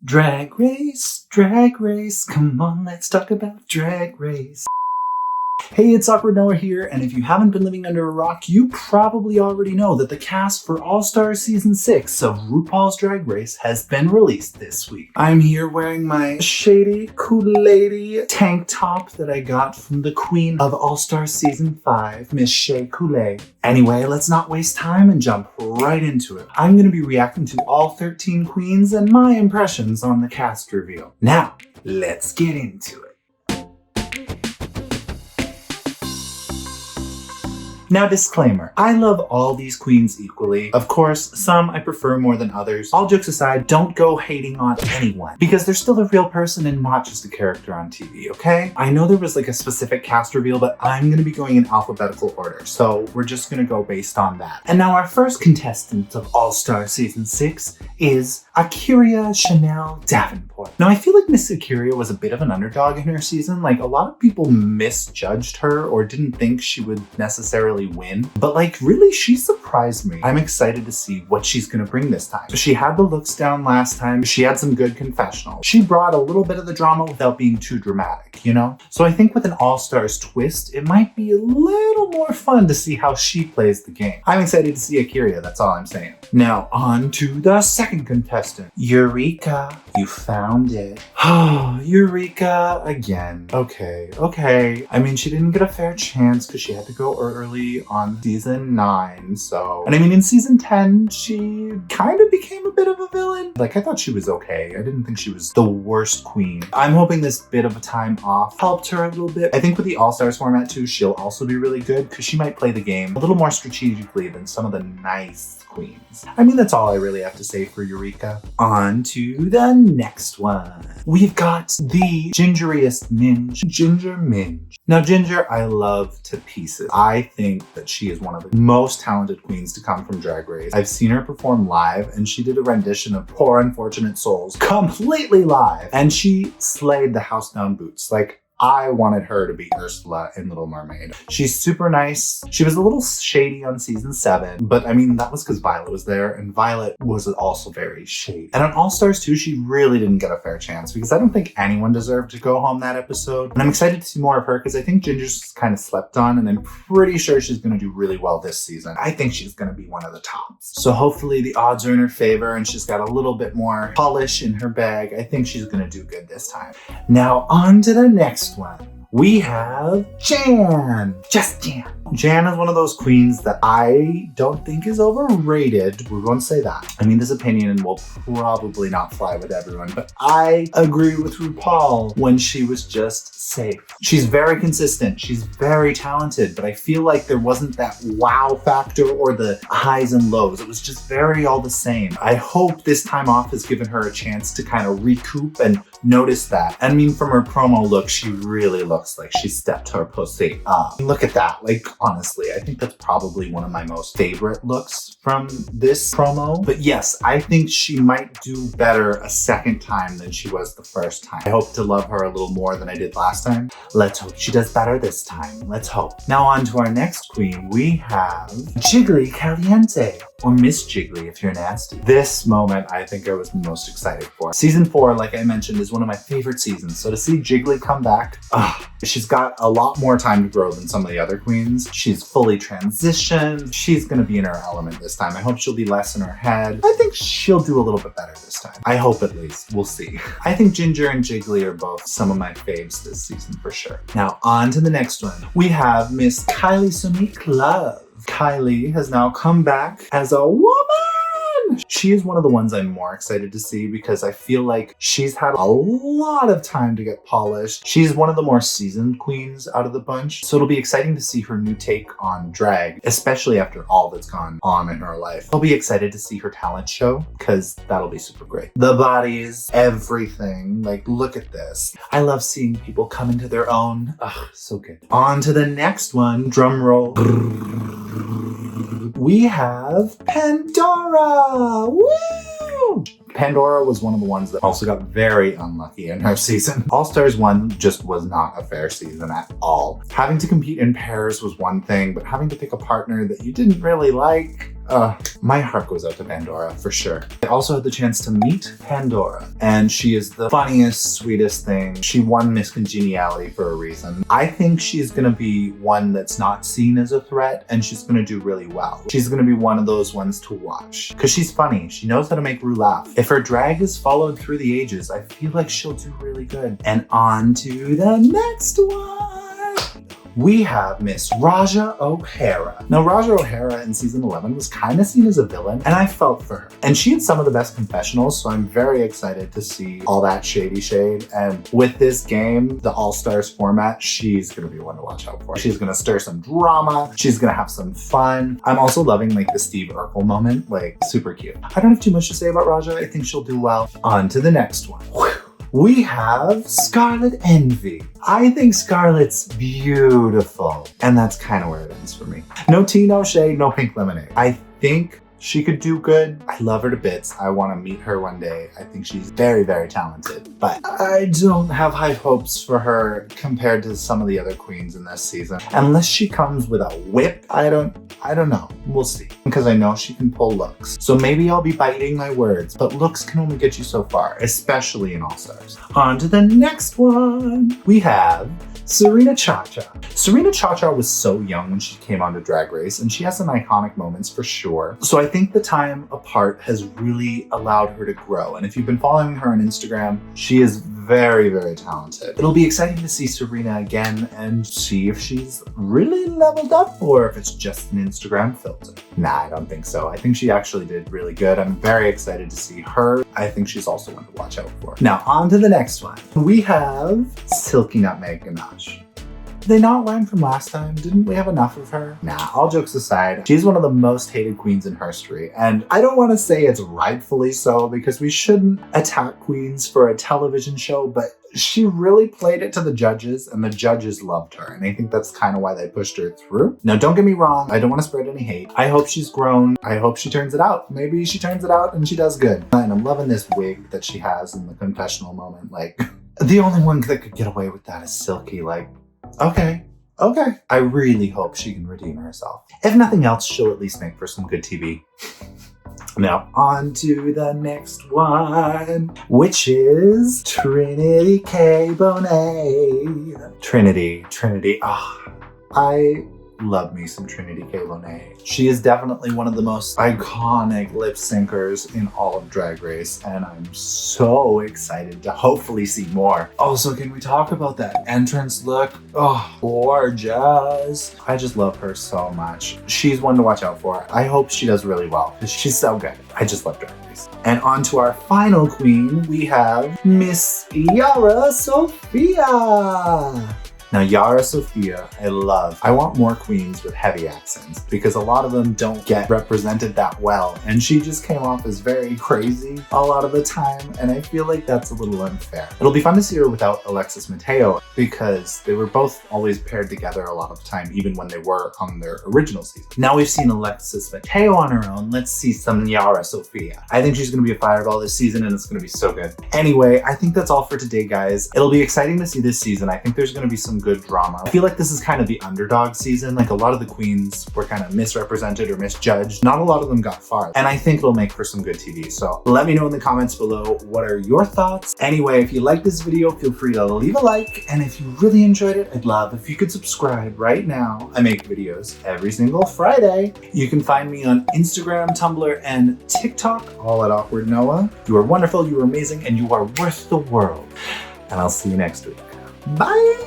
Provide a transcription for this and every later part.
Drag race, come on, let's talk about Drag Race. Hey, it's Awkward Noah here, and if you haven't been living under a rock, you probably already know that the cast for All Stars Season 6 of RuPaul's Drag Race has been released this week. I'm here wearing my shady, cool lady tank top that I got from the queen of All Stars Season 5, Miss Shea Coulee. Anyway, let's not waste time and jump right into it. I'm going to be reacting to all 13 queens and my impressions on the cast reveal. Now, let's get into it. Now, disclaimer, I love all these queens equally. Of course, some I prefer more than others. All jokes aside, don't go hating on anyone because they're still a real person and not just a character on TV, okay? I know there was like a specific cast reveal, but I'm gonna be going in alphabetical order, so we're just gonna go based on that. And now our first contestant of All Star Season 6 is Akira Chanel Davenport. Now, I feel like Miss Akira was a bit of an underdog in her season. Like, a lot of people misjudged her or didn't think she would necessarily win, but like really she surprised me. I'm excited to see what she's gonna bring this time. She had the looks down last time. She had some good confessionals. She brought a little bit of the drama without being too dramatic, you know? So I think with an All-Stars twist, it might be a little more fun to see how she plays the game. I'm excited to see Akira, that's all I'm saying. Now on to the second contestant, Eureka. You found it. Oh, Eureka again. Okay. I mean, she didn't get a fair chance because she had to go early on season 9, so. And I mean, in season 10, she kind of became a bit of a villain. Like, I thought she was okay. I didn't think she was the worst queen. I'm hoping this bit of a time off helped her a little bit. I think with the All-Stars format too, she'll also be really good because she might play the game a little more strategically than some of the nice queens. I mean, that's all I really have to say for Eureka. On to the next one. We've got the gingeriest Minge, Ginger Minge. Now, Ginger, I love to pieces. I think that she is one of the most talented queens to come from Drag Race. I've seen her perform live, and she did a rendition of Poor Unfortunate Souls completely live, and she slayed the house down boots. Like, I wanted her to be Ursula in Little Mermaid. She's super nice. She was a little shady on season 7, but I mean, that was because Violet was there, and Violet was also very shady. And on All Stars 2, she really didn't get a fair chance because I don't think anyone deserved to go home that episode. And I'm excited to see more of her because I think Ginger's kind of slept on, and I'm pretty sure she's going to do really well this season. I think she's going to be one of the tops. So hopefully the odds are in her favor and she's got a little bit more polish in her bag. I think she's going to do good this time. Now on to the next one. We have Jan. Just Jan. Jan is one of those queens that I don't think is overrated. We're going to say that. I mean, this opinion will probably not fly with everyone, but I agree with RuPaul when she was just safe. She's very consistent. She's very talented, but I feel like there wasn't that wow factor or the highs and lows. It was just very all the same. I hope this time off has given her a chance to kind of recoup and notice that. I mean, from her promo look, she really looks like she stepped her pussy up. Look at that. Like, honestly, I think that's probably one of my most favorite looks from this promo. But yes, I think she might do better a second time than she was the first time. I hope to love her a little more than I did last time. Let's hope she does better this time. Let's hope. Now on to our next queen. We have Jiggly Caliente, or Miss Jiggly if you're nasty. This moment I think I was most excited for. Season 4, like I mentioned, is one of my favorite seasons. So to see Jiggly come back, she's got a lot more time to grow than some of the other queens. She's fully transitioned. She's gonna be in her element this time. I hope she'll be less in her head. I think she'll do a little bit better this time. I hope at least. We'll see. I think Ginger and Jiggly are both some of my faves this season for sure. Now on to the next one. We have Miss Kylie Sonique Love. Kylie has now come back as a woman. She is one of the ones I'm more excited to see because I feel like she's had a lot of time to get polished. She's one of the more seasoned queens out of the bunch. So it'll be exciting to see her new take on drag, especially after all that's gone on in her life. I'll be excited to see her talent show because that'll be super great. The bodies, everything. Like, look at this. I love seeing people come into their own. Ugh, so good. On to the next one. Drum roll. We have Pandora. Woo! Pandora was one of the ones that also got very unlucky in her season. All Stars 1 just was not a fair season at all. Having to compete in pairs was one thing, but having to pick a partner that you didn't really like, My heart goes out to Pandora for sure. I also had the chance to meet Pandora, and she is the funniest, sweetest thing. She won Miss Congeniality for a reason. I think she's gonna be one that's not seen as a threat, and she's gonna do really well. She's gonna be one of those ones to watch because she's funny. She knows how to make Rue laugh. If her drag is followed through the ages, I feel like she'll do really good. And on to the next one. We have Miss Raja O'Hara. Now, Raja O'Hara in season 11 was kind of seen as a villain, and I felt for her. And she had some of the best confessionals, so I'm very excited to see all that shady shade. And with this game, the All Stars format, she's gonna be one to watch out for. She's gonna stir some drama. She's gonna have some fun. I'm also loving like the Steve Urkel moment, like super cute. I don't have too much to say about Raja. I think she'll do well. On to the next one. We have Scarlet Envy. I think Scarlet's beautiful, and that's kind of where it ends for me. No tea, no shade, no pink lemonade. I think she could do good. I love her to bits. I want to meet her one day. I think she's very, very talented, but I don't have high hopes for her compared to some of the other queens in this season. Unless she comes with a whip, I don't know. We'll see. Because I know she can pull looks. So maybe I'll be biting my words, but looks can only get you so far, especially in All Stars. On to the next one. We have Serena Chacha. Serena Chacha was so young when she came onto Drag Race, and she has some iconic moments for sure. So I think the time apart has really allowed her to grow. And if you've been following her on Instagram, she is very, very talented. It'll be exciting to see Serena again and see if she's really leveled up or if it's just an Instagram filter. Nah, I don't think so. I think she actually did really good. I'm very excited to see her. I think she's also one to watch out for. Now, on to the next one. We have Silky Nutmeg Ganache. Did they not learn from last time? Didn't we have enough of her? Nah, all jokes aside, she's one of the most hated queens in history. And I don't want to say it's rightfully so because we shouldn't attack queens for a television show, but she really played it to the judges and the judges loved her. And I think that's kind of why they pushed her through. Now, don't get me wrong. I don't want to spread any hate. I hope she's grown. I hope she turns it out. Maybe she turns it out and she does good. And I'm loving this wig that she has in the confessional moment. Like, the only one that could get away with that is Silky. Like, okay. I really hope she can redeem herself. If nothing else, she'll at least make for some good TV. Now, on to the next one, which is Trinity K Bonnet. Trinity. I love me some Trinity K Bonnet. She is definitely one of the most iconic lip syncers in all of Drag Race, and I'm so excited to hopefully see more. Also, can we talk about that entrance look? Oh, gorgeous. I just love her so much. She's one to watch out for. I hope she does really well because she's so good. I just love Drag Race. And on to our final queen, we have Miss Yara Sofia. Now, Yara Sofia, I love. I want more queens with heavy accents because a lot of them don't get represented that well. And she just came off as very crazy a lot of the time. And I feel like that's a little unfair. It'll be fun to see her without Alexis Mateo because they were both always paired together a lot of the time, even when they were on their original season. Now we've seen Alexis Mateo on her own. Let's see some Yara Sofia. I think she's going to be a fireball this season and it's going to be so good. Anyway, I think that's all for today, guys. It'll be exciting to see this season. I think there's going to be some good drama. I feel like this is kind of the underdog season. Like a lot of the queens were kind of misrepresented or misjudged. Not a lot of them got far. And I think it'll make for some good TV. So let me know in the comments below, what are your thoughts? Anyway, if you like this video, feel free to leave a like. And if you really enjoyed it, I'd love if you could subscribe right now. I make videos every single Friday. You can find me on Instagram, Tumblr, and TikTok, all at Awkward Noah. You are wonderful, you are amazing, and you are worth the world. And I'll see you next week. Bye!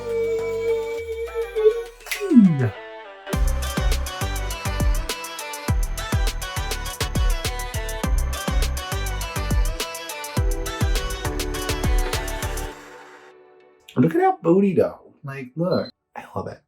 Look at that booty though. Like, look. I love it.